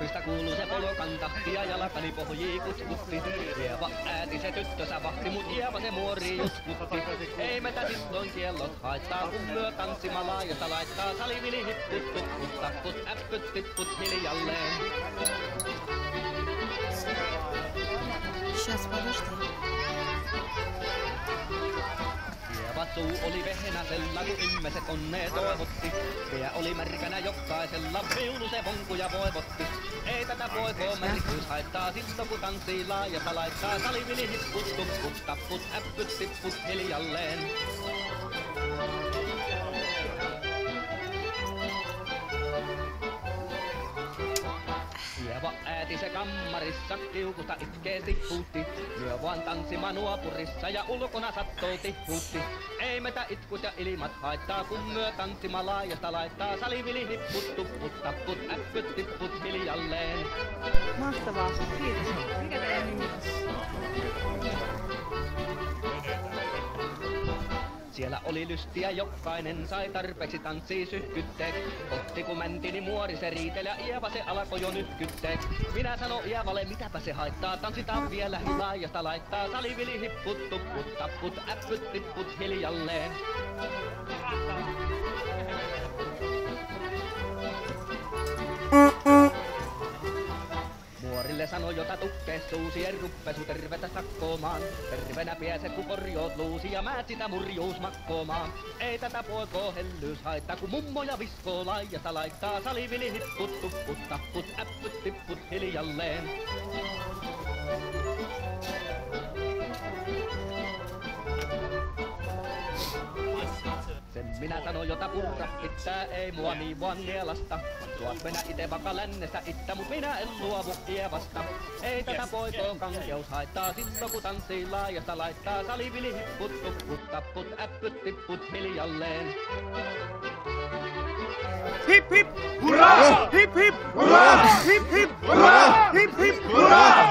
Juurista kuuluu se polokanta, ja jalkani pohjii kutkutti. Ieva ääti se tyttösä vahti, mut Ieva se muori jutkutti. Ei metä silloin kiellot haittaa, kun myö tanssima laajasta laittaa. Salivili hipput, tupput, tapput, äppyt, tipput hiljalleen. Сейчас, подожди. Ieva suu oli vehnäsellä, kun ihmiset onnea toivotti. Pää oli märkänä jokaisella, viulu se vonkuja voivotti. Ei tätä poikoo märkyys haittaa, silloin kun tanssii laajasta laittaa. Salivili hipput, tupput, tapput, äppyt, tipput hiljalleen. Ieva ääti se kammarissa, kiukusta itkeesti huutti. Lyö vaan tanssima nuopurissa ja ulkona sattoo tihuutti. Ei metä itkut ja ilmat haittaa, kun myö tanssima laajasta laittaa. Salivili hipput, tupput, tapput, äppyt, tipput hiljalleen. Mahtavaa. Kiitos. Mikä teidän nimi on? Siellä oli lystiä, jokainen sai tarpeeksi tanssii syhkytteek. Otti kun mäntini muori se riiteli ja Ieva se alkoi jo nyhkytteek. Minä sano Ievalle, mitäpä se haittaa, tanssitaan vielä laajasta laittaa. Salivili hipput, tupput, tapput, äppyt, tipput hiljalleen. Muorille sanoi jota tukkee suusi, en ruppesu tervetä sakkoomaan. Tervenä pääset kun korjoot luusi ja määt sitä murjuus makkoomaan. Ei tätä poikoo hellyys haittaa, kun mummoja viskoo laajasta laittaa. Salivili hipput, tupput, tapput, äppyt, tipput hiljalleen. Sen minä sanon, jota purra pitää, ei mua niin vaan nielasta. Tuot mennä ite vaikka lännestä ittä, mut minä en luovu Ievasta. Ei tätä poikoon kankeus haittaa, silloin kun tanssii laajasta laittaa. Salivili hipput, tupput, tapput, äppyt, tipput hiljalleen. Hip hip! Hurraa! Hip hip! Hurraa! Hip hip! Hurraa! Hip hip! Hurraa!